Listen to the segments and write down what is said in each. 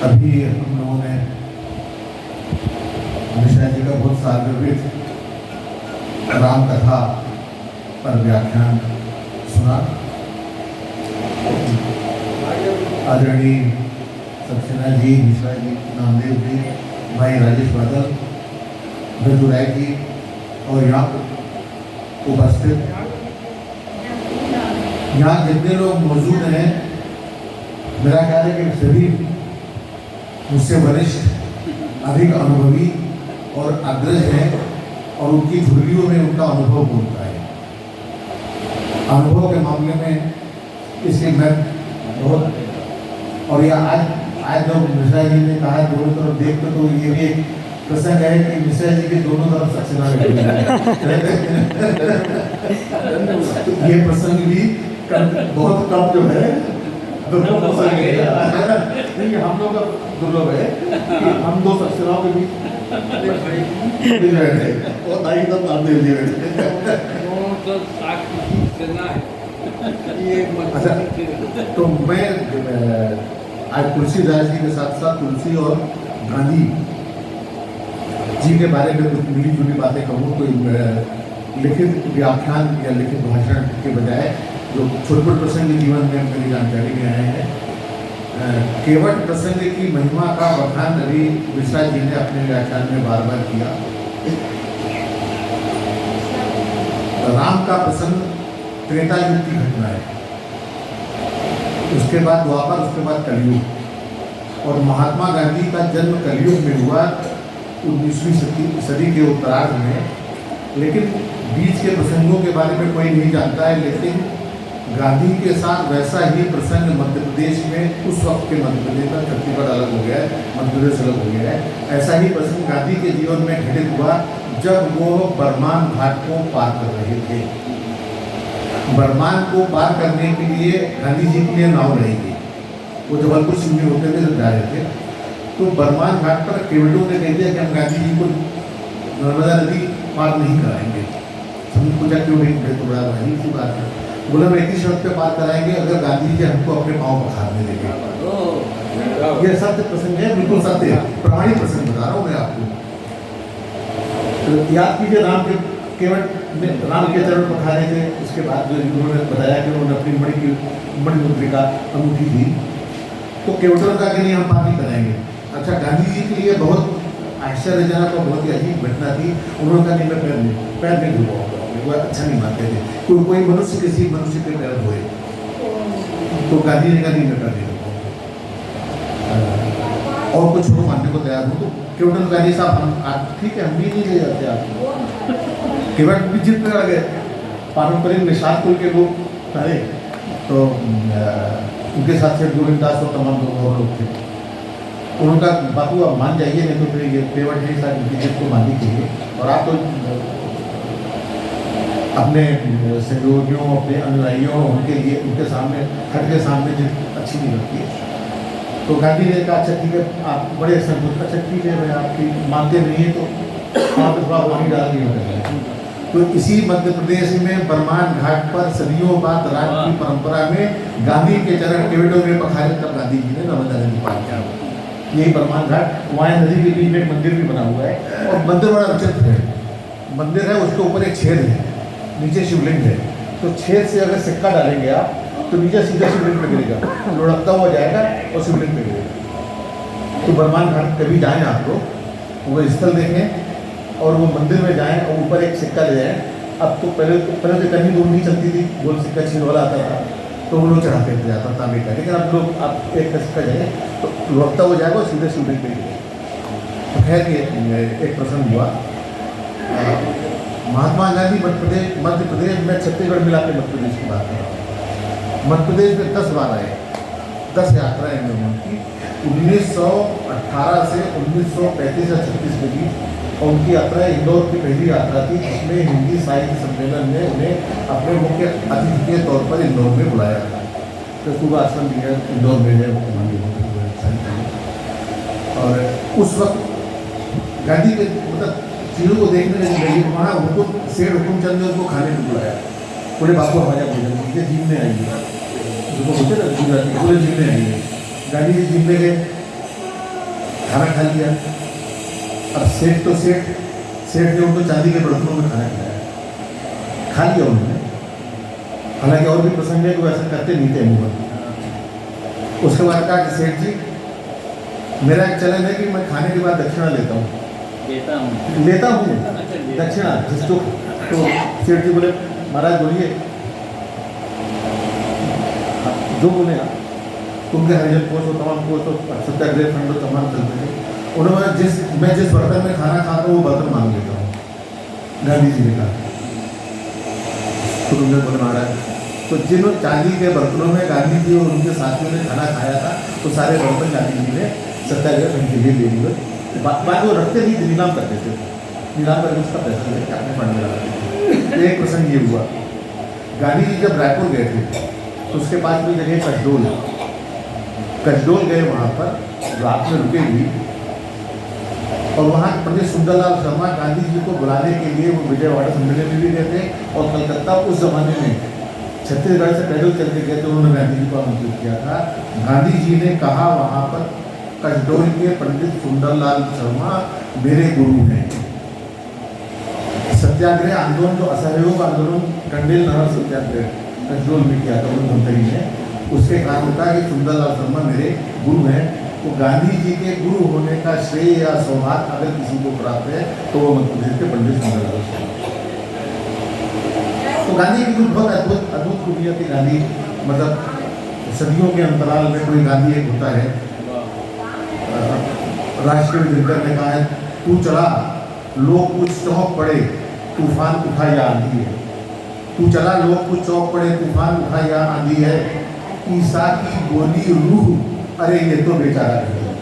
अभी हम लोगों ने मिश्रा जी का बहुत सार्ववित राम कथा पर व्याख्यान सुना। आदरणीय सक्सेना जी, मिश्रा जी, नामदेव जी, भाई राजेश बादल, भृतुराय जी और यहाँ उपस्थित यहाँ जितने लोग मौजूद हैं, मेरा ख्याल है कि सभी मुझसे वरिष्ठ, अधिक अनुभवी और अग्रज हैं और उनकी झुर्रियों में उनका अनुभव बोलता है। अनुभव के मामले में इसलिए मैं बहुत और यह आज जो मिश्रा जी ने कहा दोनों तरफ देख तो ये भी एक प्रसंग है कि मिश्रा जी के दोनों तरफ सक्सेना ये प्रसंग भी बहुत कम जो है दुर्लभ प्रसंग है। हम लोग का दुर्लभ है कि हम दो सक्सेनाओं के बीच और दाई तब नामदेव जी अच्छा, तो मैं आज तुलसीदास जी के साथ साथ तुलसी और गांधी जी के बारे में कुछ मिली जुली बातें कहूँ तो लिखित व्याख्यान या लिखित भाषण के बजाय जो छोटे प्रसंग जीवन में मेरी जानकारी में आए हैं, केवट प्रसंग की महिमा का बखान अभी मिश्रा जी ने अपने व्याख्यान में बार बार किया। राम का प्रसंग त्रेता युग की घटना है, उसके बाद द्वापर, उसके बाद कलयुग, और महात्मा गांधी का जन्म कलयुग में हुआ 19वीं सदी के उत्तरार्ध में। लेकिन बीच के प्रसंगों के बारे में कोई नहीं जानता है, लेकिन गांधी के साथ वैसा ही प्रसंग मध्य प्रदेश में, उस वक्त के मध्य प्रदेश में, छत्तीसगढ़ अलग हो गया है, मध्य प्रदेश अलग हो गया है, ऐसा ही प्रसंग गांधी के जीवन में घटित हुआ जब वो बरमान घाट को पार कर रहे थे। बरमान को पार करने के लिए गांधी जी के लिए नाव रहेगी, वो जबलपुर सिंह होते थे जब जा रहे थे, तो बरमान घाट पर केवटों ने कह दिया कि हम गांधी जी को नर्मदा नदी पार नहीं कराएंगे। हमने पूछा क्यों नहीं, तो बड़ा भारी सी बात है। बोला हम एक ही शर्त पे पार कराएंगे अगर गांधी जी हमको अपने पाँव पखारने देंगे। ये सत्य प्रसंग है, बिल्कुल सत्य प्रमाणिक प्रसंग बता रहा हूँ मैं आपको। तो याद कीजिए, राम के चरण पखारे थे। उसके बाद जो उन्होंने बताया कि उन्होंने अपनी मणि मुद्रिका अंगूठी दी, तो केवटों का कि नहीं हम पार नहीं कराएंगे। अच्छा, गांधी जी के लिए बहुत आश्चर्यजनक और बहुत ही अजीब घटना थी। उन्होंने कहा नहीं, मैं पैर नहीं धुलवाऊंगा, वो अच्छा नहीं मानते थे। कोई मनुष्य किसी मनुष्य के पैर धोए, तो गांधी जी का नहीं, मैं पैर नहीं धुलवाऊंगा और कुछ लोग मानने को तैयार हो। तो केवटन गांधी साहब, हम ठीक है, हम भी नहीं ले जाते आपको। केवट भी जिद पे अड़ गए। पारंपरिक निषाद कुल के लोग सारे, तो उनके साथ से गोविंददास और तमाम लोग और लोग थे। उनका बापू आप मान जाइए, नहीं तो फिर ये केवट जी साहब उनकी जिद को माननी चाहिए, और आप तो अपने सहयोगियों, अपने अनुयायियों, उनके लिए उनके सामने हट के सामने जिद अच्छी नहीं लगती है। तो गांधी ने कहा अच्छा ठीक है, आप बड़े संतुष्ट, अच्छा ठीक है, मैं आपकी मानते नहीं है तो आप थोड़ा पानी डाल दिए। तो इसी मध्य प्रदेश में बरमान घाट पर सदियों बाद राज की परंपरा में गांधी के चरण केवटों में पखारे, तब गांधी जी ने नर्मदा नदी पार किया। यही बरमान घाट, वहाँ नदी के बीच में एक मंदिर भी बना हुआ है, और मंदिर बड़ा विचित्र है। मंदिर है, उसके ऊपर एक छेद है, नीचे शिवलिंग है। तो छेद से अगर सिक्का डालेंगे आप तो नीचे सीधा शिवलिंग पे गिरेगा, लुढ़कता हुआ जाएगा और शिवलिंग पे गिरेगा। तो बरमान घाट कभी जाएं आप लोग, वो स्थल देखें और वो मंदिर में जाएं और ऊपर एक सिक्का ले जाएं। अब तो पहले तो कहीं दूर नहीं चलती थी, गोल सिक्का छेद वाला आता था, तो वो लोग चढ़ाते थे जाता तांबे का। लेकिन अब लोग आप एक सिक्का जाएँ तो लुढ़कता हुआ जाएगा और सीधे शिवलिंग पे गिरेगा। तो खैर ये एक प्रसंग हुआ। महात्मा गांधी मध्य प्रदेश में, छत्तीसगढ़ मिला के मध्य प्रदेश की बात कर रहा हूँ। मध्य प्रदेश में 10 बार आए, 10 यात्राएं हैं उनकी, 1918 से 1935 या 36 के बीच। और उनकी यात्रा इंदौर की पहली यात्रा थी, जिसमें हिंदी साहित्य सम्मेलन ने उन्हें अपने मुख्य अतिथि के तौर पर इंदौर में बुलाया था। तो सुबह आश्रम भी है इंदौर में है, और उस वक्त गांधी के मतलब चीज़ों को देखने लगे। वहाँ उनको सेठ हुकुमचंद ने उनको खाने को बुलाया, बोले बापू हमारे भोजन दीजिए, जीवने आइए, जो बोलते ना गुजराती, बोले जीवने आइए। गांधी जी जीवने गए, खाना खा लिया। अब सेठ ने उनको चांदी के बर्तनों में खाना खिलाया, खा लिया उन्होंने। हालांकि और भी प्रसंग है कि वैसा करते नहीं थे अमूमन। उसके बाद कहा कि सेठ जी, मेरा एक चलन है कि मैं खाने के बाद दक्षिणा लेता हूँ दक्षिणा जिसको। तो सेठ जी बोले, महाराज बोलिए, जो बोले आप, तुमके हरिजन कोष हो, तमाम कोष हो, सत्याग्रह फंड हो, तमाम चलते थे। उन्होंने मैं जिस बर्तन में खाना खाता हूँ वो बर्तन मांग लेता हूँ, गांधी जी ने कहा। तो तुमने बोले महाराज, तो जिन चांदी के बर्तनों में गांधी जी और उनके साथियों ने खाना खाया था, तो सारे बर्तन गांधी जी ने सत्याग्रह फंड के लिए ले लिए। बात वो रखते नहीं थे, नीलाम करते थे, नीलाम करके उसका पैसा लेके अपने फंड में लगाते थे। तो एक प्रसंग ये हुआ, गांधी जी जब रायपुर गए थे तो उसके पास में जगह कसडोल गए, वहाँ पर रात में रुके भी, और वहाँ पंडित सुंदरलाल शर्मा गांधी जी को बुलाने के लिए वो विजयवाड़ा सम्मेलन में भी गए थे, और कलकत्ता उस जमाने में छत्तीसगढ़ से पैदल चल के गए थे, उन्होंने गांधी जी को आमंत्रित किया था। गांधी जी ने कहा वहाँ पर, कसडोल के पंडित सुंदरलाल शर्मा मेरे गुरु हैं। सत्याग्रह आंदोलन, जो असहयोग आंदोलन कंडेल नहर सत्याग्रह कसडोल में किया था धमतरी में, उसके कारण था कि सुंदरलाल शर्मा मेरे गुरु हैं। तो गांधी जी के गुरु होने का श्रेय या सौभाग्य अगर किसी को प्राप्त है तो वो मध्य प्रदेश के पंडित सुंदरलाल शर्मा। तो गांधी की कुछ बहुत अद्भुत खूबियाँ थी। गांधी मतलब सदियों के अंतराल में कोई गांधी एक होता है। राष्ट्रीय दिनकर ने कहा है, तू चला लोग कुछ चौंक पड़े, तूफान उठा या आंधी है। तू चला लोग कुछ चौंक पड़े, तूफान उठा या आंधी है। ईसा की बोली रूह, अरे ये तो बेचारा है।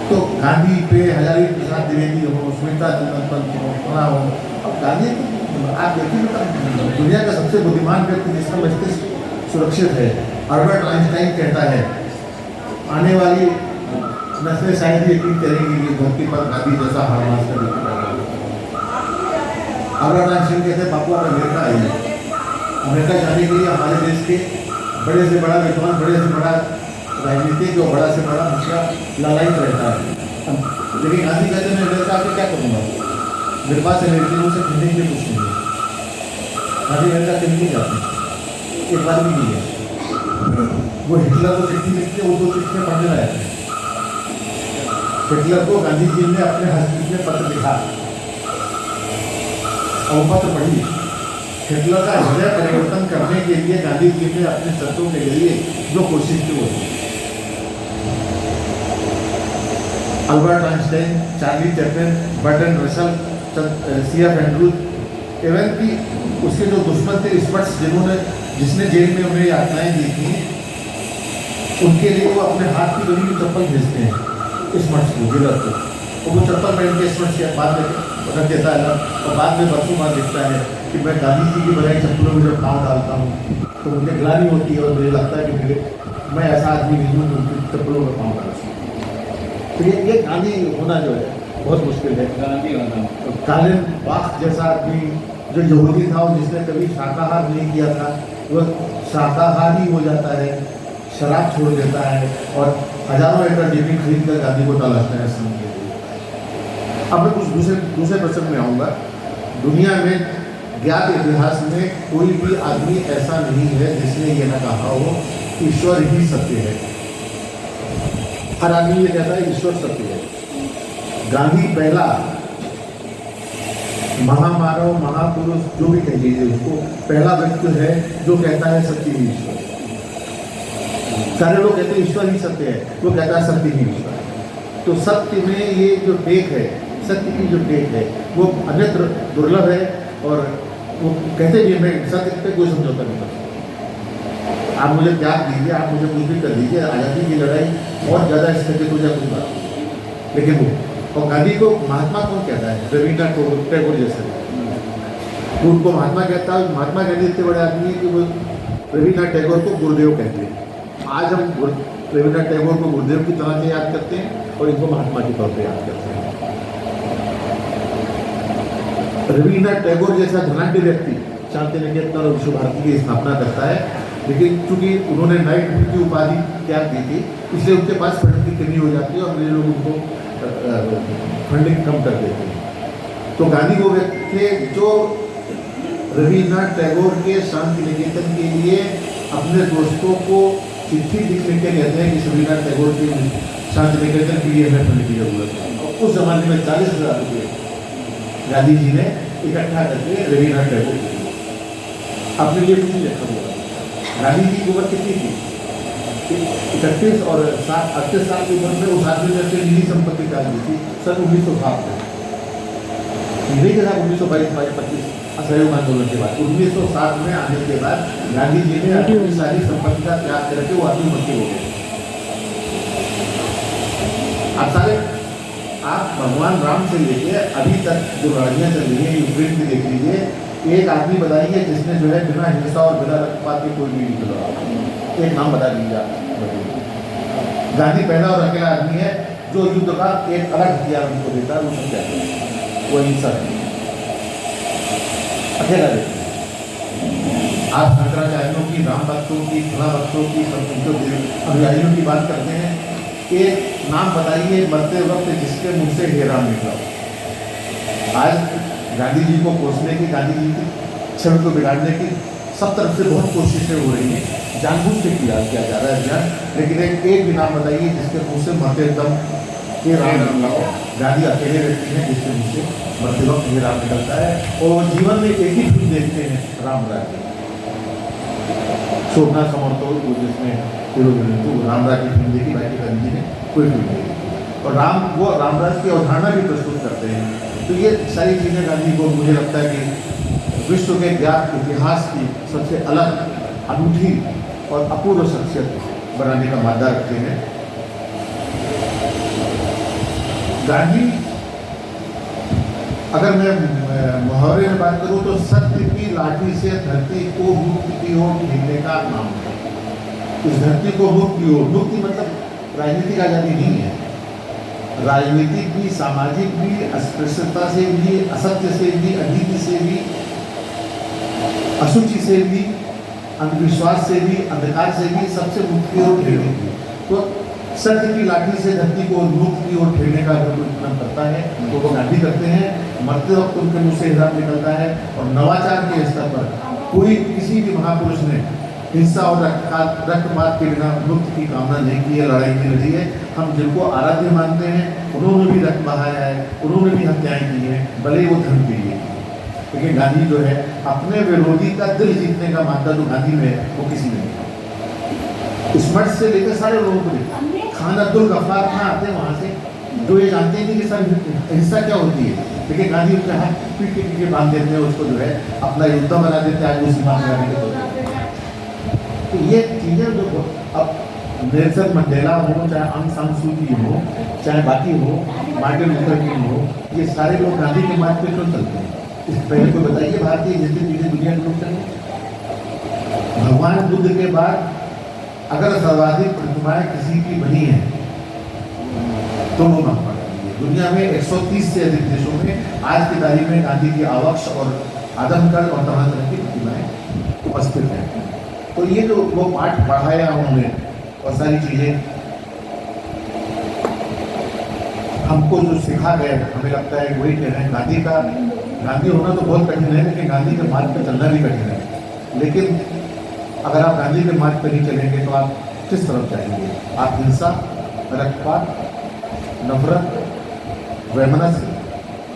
तो गांधी पे हजारी प्रसाद द्विवेदी हो, स्मिता पंत हो, अब गांधी आप देखिए, दुनिया का सबसे बुद्धिमान व्यक्ति जिसका मस्तिष्क सुरक्षित है, अल्बर्ट आइंस्टाइन कहता है, आने वाली नस्लें शायद ही यकीन करेंगी कि धरती पर गांधी जैसा हारमास कर अल्बर्ट आइंस्टाइन कहते हैं, बापू आप अमेरिका आइए, अमेरिका जाने के लिए हमारे देश के बड़े से बड़ा विद्वान, बड़े से बड़ा राजनीतिक और बड़ा से बड़ा मुखिया लालायित रहता है। लेकिन गांधी कहते हैं, मैं अमेरिका आके क्या करूँगा, मेरे पास अमेरिकियों से खरीदने के लिए कुछ नहीं है। गांधी अमेरिका कहीं नहीं जाते, एक बार भी नहीं है। वो हिटलर को चिट्ठी लिखते, वो 2 चिट्ठियाँ पढ़ने लायक है। हिटलर को गांधी जी ने अपने हस्तलिखित में पत्र लिखा, और पत्र पढ़ी। हिटलर का हृदय परिवर्तन करने के लिए गांधी जी ने अपने शब्दों के जरिए जो कोशिश की वो की। Albert Einstein, Charlie Chaplin, Bertrand Russell, C.F. Andrews, even की उसके जो दुश्मन थे स्पर्ट्स, जिसने जेल में उन्हें यातनाएं दी थी, उनके लिए वो अपने हाथ की बनी हुई चप्पल भेजते हैं स्पर्ट्स को, जिलर को, और वो चप्पल पहन के स्पर्ट्स के बाद में रख देता है, और बाद में बरसों बाद दिखता है कि मैं गांधी जी की बजाय चप्पलों में जब पाँव डालता हूँ तो मुझे ग्लानि होती है, और मुझे लगता है कि मैं ऐसा आदमी नहीं हूँ उनकी चप्पलों में पाँव डाल सकूँ। तो ये गांधी होना जो है बहुत मुश्किल है। गांधी होना, कालिन बाख जैसा आदमी जो यहूदी था और जिसने कभी शाकाहार नहीं किया था, वह शाकाहारी हो जाता है, शराब छोड़ देता है, और हजारों एकड़ जमीन खरीद कर गांधी को तलाशता है संघ के लिए। अब मैं कुछ दूसरे प्रसंग में आऊँगा। दुनिया में ज्ञात इतिहास में कोई भी आदमी ऐसा नहीं है जिसने ये ना कहा हो ईश्वर ही सत्य है। हर आदमी ये कहता है ईश्वर सत्य है। गांधी पहला महामानव, महापुरुष, जो भी कह लीजिए उसको, पहला व्यक्ति है जो कहता है सत्य ही ईश्वर। सारे लोग कहते हैं ईश्वर ही सत्य है, वो कहता है सत्य ही ईश्वर। तो सत्य में ये जो टेक है, सत्य की जो टेक है वो अन्यत्र दुर्लभ है, और वो कहते भी मैं सत्य पे कोई समझौता नहीं कर सकता। आप मुझे त्याग दीजिए, आप मुझे कुछ भी कर दीजिए, आज़ादी की लड़ाई और ज़्यादा स्थगित हो जाए कोई बात नहीं। लेकिन वो, और गांधी को महात्मा कौन कहता है? रविन्द्रनाथ टैगोर जैसे, वो उनको महात्मा कहता है। महात्मा गांधी इतने बड़े आदमी है कि वो रविन्द्रनाथ टैगोर को गुरुदेव कहते हैं। आज हम रविन्द्रनाथ टैगोर को गुरुदेव की तरह से याद करते हैं और इनको महात्मा के तौर पर याद करते हैं। रविन्द्रनाथ टैगोर जैसा धनाढ्य व्यक्ति शांति निकेतन और विश्व भारती की स्थापना करता है, लेकिन चूंकि उन्होंने नाइटहुड की उपाधि त्याग दी थी, इसलिए उनके पास फंड की कितनी हो जाती है और अंग्रेज लोग उनको फंडिंग कम कर देते हैं। तो गांधी वो व्यक्ति थे जो रविन्द्रनाथ टैगोर के शांति निकेतन के लिए अपने दोस्तों को चिट्ठी लिख लिख के कहते हैं कि रविन्द्रनाथ टैगोर के शांति निकेतन के लिए हमें फंड की जरूरत है। और उस जमाने में 40,000 रुपये गांधी जी ने इकट्ठा करके रविन्द्रनाथ टैगोर के लिए अपने लिए कुछ लिखा हुआ। गांधी जी की उम्र कितनी थी? 31 और 38 साल की उम्र में उस आदमी ने अपनी निजी संपत्ति त्याग दी थी सन 1907 में। नहीं के साथ 1922-25 असहयोग आंदोलन के बाद 1907 में आने के बाद गांधी जी ने अपनी सारी संपत्ति का त्याग करके वो आदमी मुक्ति हो गए। आप भगवान राम से लेके अभी तक जो लड़ाइयाँ चल रही है यूक्रेन में देख लीजिए, एक आदमी बताइए जिसने जो है बिना हिंसा और बिना रक्तपात के कोई भी नहीं लड़ा। एक नाम बता दीजिए आप। गांधी पहला और अकेला आदमी है जो युद्ध का एक अलग हथियार उनको देता है, वो सब क्या है, वो हिंसा है, अकेला देता है। आप शंकराचार्यों की, राम भक्तों की, फला भक्तों की, अनुयायियों की बात करते हैं, एक नाम बताइए मरते वक्त जिसके मुंह से हे राम निकला। आज गांधी जी को कोसने की, गांधी जी की छवि को बिगाड़ने की सब तरफ से बहुत कोशिशें हो रही हैं, जानबूझ के किया जा रहा है अभियान, लेकिन एक भी नाम बताइए जिसके मुंह से मरते दम हे राम निकला। गांधी अकेले व्यक्ति हैं जिसके मुंह से मरते वक्त हे राम निकलता है। और जीवन में एक ही फिल्म देखते हैं, राम राज्य, शोभना समर्थो वो जिसमें तो रामराज की फिल्म देखी, बाकी गांधी जी ने कोई फिल्म नहीं देखी। और वो रामराज की अवधारणा भी प्रस्तुत करते हैं। तो ये सारी चीज़ें गांधी को मुझे लगता है कि विश्व के ज्ञात इतिहास की सबसे अलग, अनूठी और अपूर्व शख्सियत बनाने का मादा रखते हैं। गांधी, अगर मैं मुहावरे में बात करूं तो सत्य की लाठी से धरती को मुक्ति की ओर खींचने का नाम है। इस धरती को मुक्ति की ओर, मुक्ति मतलब राजनीतिक आज़ादी नहीं है, राजनीतिक भी, सामाजिक भी, अस्पृश्यता से भी, असत्य से भी, अनीति से भी, अशुचि से भी, अंधविश्वास से भी, अंधकार से भी, सबसे मुक्ति की ओर ठेलने की। तो सत्य की लाठी से धरती को मुक्ति की ओर ठेलने का अगर कोई काम करता है तो वो गांधी करते हैं। मरते वक्त उनके मुँह से हिसाब निकलता है। और नवाचार के स्तर पर कोई किसी भी महापुरुष ने हिंसा और रक्तपात के बिना मुक्ति की कामना नहीं की है, लड़ाई नहीं लड़ी है। हम जिनको आराध्य मानते हैं उन्होंने भी रक्त बहाया है, उन्होंने भी हत्याएं की हैं, भले वो धर्म के लिए। लेकिन गांधी जो है अपने विरोधी का दिल जीतने का मादा जो गांधी में है वो किसी में नहीं। स्मर्ट से लेकर सारे लोगों को खान अब्दुल गफ्फार खां आते हैं वहाँ से, जो ये जानते हैं कि सर हिंसा क्या होती है, लेकिन गांधी उसके हाथ पीट के पीछे बांध देते हैं, उसको जो है अपना योद्धा बना देते हैं, आज उसी बात करने के तौर पर। तो ये चीज़ें जो अब नेल्सन मंडेला हो, चाहे आंग सान सू की हो, चाहे बाकी हो, मार्टिन लूथर किंग हो, ये सारे लोग गांधी के मार्ग पे क्यों चलते हैं? इस पहले को बताइए भारतीय जितनी चीज़ें दुनिया के लोग चले। भगवान बुद्ध के बाद अगर सर्वाधिक प्रतिमाएं किसी की बनी है तो वो महात्मा गांधी है। दुनिया में 130 से अधिक देशों में आज की तारीख में गांधी की आवक्ष और आदमकद और तरह तरह की प्रतिमाएं उपस्थित हैं। तो ये जो वो पाठ पढ़ाया उन्होंने और सारी चीज़ें हमको जो सिखा गए, हमें लगता है वही कह रहे हैं। गांधी होना तो बहुत कठिन है, लेकिन गांधी के मार्ग पर चलना भी कठिन है। लेकिन अगर आप गांधी के मार्ग पर नहीं चलेंगे तो आप किस तरफ जाएंगे? आप हिंसा, रक्तपात, नफरत, वैमनस्य,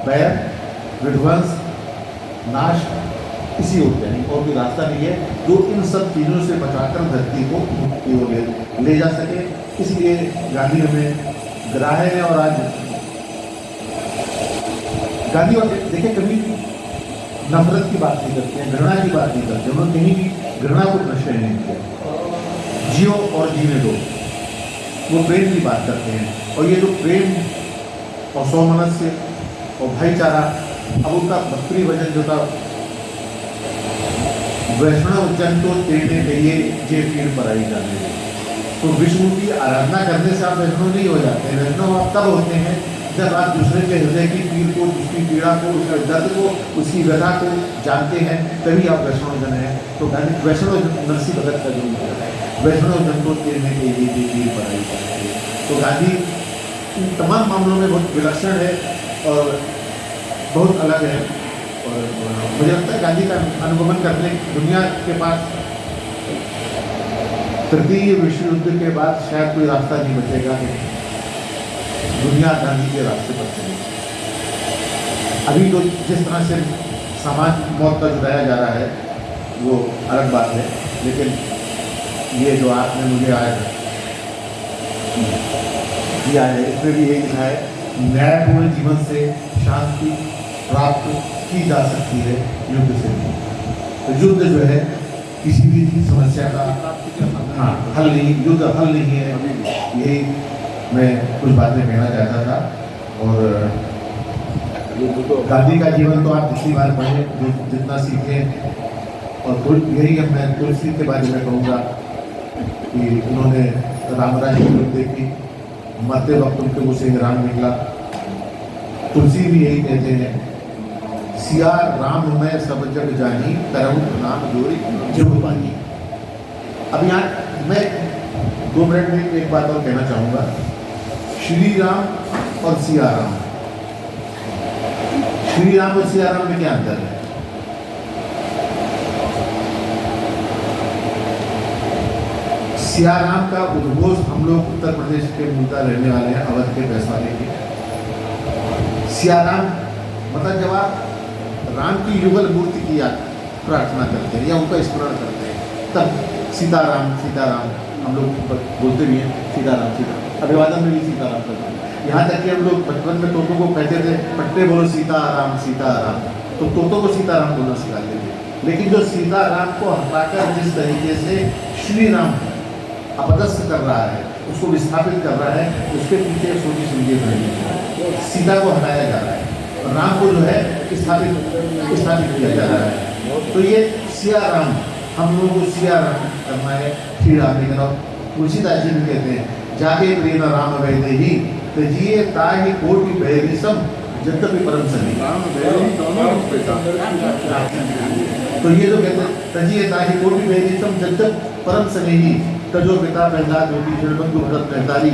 बैर, विध्वंस, नाश, इसी होते हैं और कोई रास्ता नहीं है जो इन सब चीज़ों से बचाकर धरती को मुक्ति की ओर ले जा सके। इसलिए गांधी हमें ग्राह्य है। और आज गांधी और देखिए कभी नफरत की बात नहीं करते हैं, घृणा की बात नहीं करते, उन्होंने कहीं भी घृणा को प्रश्न नहीं किया। जियो और जीने दो, वो प्रेम की बात करते हैं। और ये जो प्रेम और सौमनस्य और भाईचारा, अब उनका बकरी वजन जो था, वैष्णव जन तो तेरे लिए जे पीड़ पर आई जाने लगे। तो विष्णु की आराधना करने से आप वैष्णव नहीं हो जाते हैं। वैष्णव आप तब होते हैं जब आप दूसरे के हृदय की पीड़ को, उसकी पीड़ा को, उसके दर्द को, उसकी व्यथा को जानते हैं, तभी आप वैष्णव जन हैं। तो वैष्णव नरसिंह भगत का जो है, वैष्णव जन तो तेरे लिए जे पीड़ पर आई जाने लगे। तो गांधी इन तमाम मामलों में बहुत विलक्षण है और बहुत अलग है। और मुझे लगता है गांधी का अनुगमन करने दुनिया के पास तृतीय विश्व युद्ध के बाद शायद कोई रास्ता नहीं बचेगा कि दुनिया गांधी के रास्ते पर चलेगी। अभी तो जिस तरह से सामान्य मौत का जुटाया जा रहा है वो अलग बात है, लेकिन ये जो आपने मुझे आज दिया है इसमें भी यही लिखा है, न्यायपूर्ण जीवन से शांति प्राप्त की जा सकती है युद्ध से। तो युद्ध जो है किसी भी समस्या का हल नहीं, युद्ध हल नहीं है। यही मैं कुछ बातें कहना चाहता था। और गांधी का जीवन तो आप जितनी बार पढ़ें, जितना सीखें, और यही है मैं तुलसी के बारे में कहूँगा कि उन्होंने रामराज की युद्ध देखी, मरते वक्त उनके मुँह से राम निकला। तुलसी भी यही कहते हैं, सिया राम मैं सब जग जानी, करहु नाम जोरी जग पानी। अब यहाँ मैं 2 मिनट में एक बात और कहना चाहूँगा, श्री राम और सिया राम, श्री राम और सिया राम में क्या अंतर है? सिया राम का उद्घोष हम लोग उत्तर प्रदेश के मूलतः रहने वाले हैं, अवध के वैशाली के। सिया राम मतलब जब आप राम की युगल मूर्ति की प्रार्थना करते हैं या उनका स्मरण करते हैं, तब सीताराम सीताराम हम लोग बोलते भी हैं, सीताराम सीताराम, अभिवादन में भी सीताराम करते हैं। यहाँ तक कि हम लोग बचपन में तोतों को कहते थे, पट्टे बोलो सीताराम सीताराम, तो तोतों को सीताराम बोलना सिखाते थे। लेकिन जो सीताराम को हटाकर जिस तरीके से श्री राम अपदस्थ कर रहा है, उसको विस्थापित कर रहा है, उसके पीछे सोची समझी नहीं है। सीता को हटाया जा रहा है, राम को जो है स्थापित किया जा रहा है। तो ये सिया राम, हम लोगों को सिया राम करना है, श्री राम की तरफ। तुलसीदास जी भी कहते हैं, जाके प्रेम राम वैदेही तजिए ताहि कोटि बैरिसम जद्यपि परम सनी। तो ये जो कहते हैं, तजिए ताहि कोटि बैरिसम जद्यपि परम सनेही, तजो पिता प्रहलाद ज्योति जड़बंधु भरत महतारी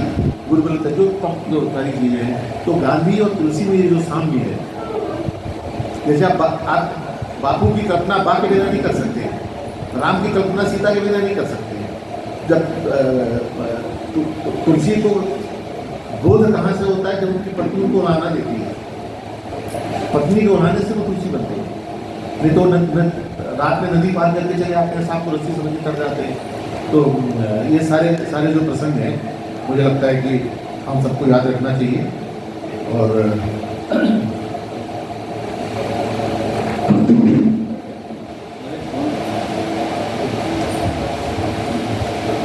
गुरुबल तजो पंख, जो सारी चीजें हैं। तो गांधी और तुलसी में ये जो साम्य है, जैसे आप बापू की कल्पना बा के बिना नहीं कर सकते, राम की कल्पना सीता के बिना नहीं कर सकते। जब तुलसी को बोध कहाँ से होता है? जब उनकी पत्नी उनको नहाना देती है, पत्नी को नहाने से वो तुलसी बनती है। नहीं तो रात में नदी पार करके चले आते हैं, सांप को रस्सी समझ कर जाते हैं। तो ये सारे जो प्रसंग हैं, मुझे लगता है कि हम सबको याद रखना चाहिए। और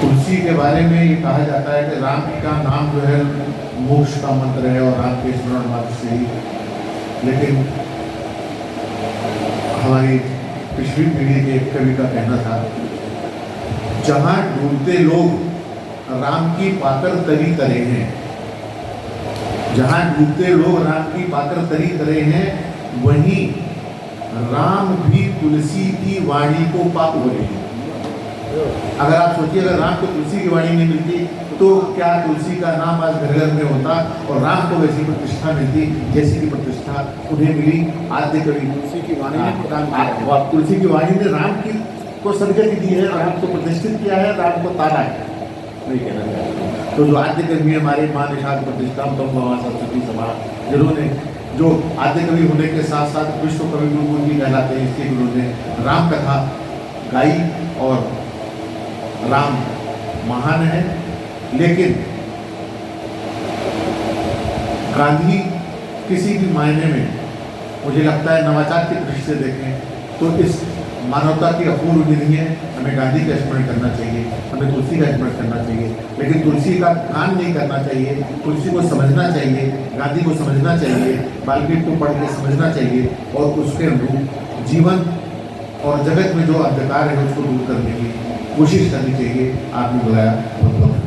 तुलसी के बारे में ये कहा जाता है कि राम का नाम जो है मोक्ष का मंत्र है और राम के स्मरण मात्र से ही। लेकिन हमारी पिछली पीढ़ी के एक कवि का कहना था, जहाँ ढूंढते लोग राम की पाकर तरी तरे हैं, जहाँ ढूंढते लोग राम की पाकर तरी तरे हैं, वहीं राम भी तुलसी की वाणी को पाप बोले हैं। अगर आप सोचिए, अगर राम को तुलसी की वाणी नहीं मिलती तो क्या तुलसी का नाम आज घर घर में होता और राम को वैसी प्रतिष्ठा मिलती जैसी की प्रतिष्ठा उन्हें मिली आद्य कवि तुलसी की वाणी ने। तुलसी की वाणी ने राम की को सदगति दी है, राम को प्रतिष्ठित किया है, राम को तारा है, नहीं कहना चाहिए। तो जो आद्य कवि हमारे मां निषाद प्रतिष्ठा तो सरस्वती सभा, जिन्होंने जो आद्य कवि होने के साथ साथ विश्व कवि गुरु भी कहलाते हैं, इसके उन्होंने राम कथा गाई और राम महान है। लेकिन गांधी किसी भी मायने में मुझे लगता है नवाचार की दृष्टि से देखें तो इस मानवता की अपूर्व निधि है। हमें गांधी का स्मरण करना चाहिए, हमें तुलसी का स्मरण करना चाहिए, लेकिन तुलसी का गान नहीं करना चाहिए। तुलसी को समझना चाहिए, गांधी को समझना चाहिए, वाल्मीकि को पढ़ के समझना चाहिए और उसके अनुरूप जीवन और जगत में जो अंधकार है उसको दूर करने की कोशिश करनी चाहिए। आपने बुलाया, बहुत बहुत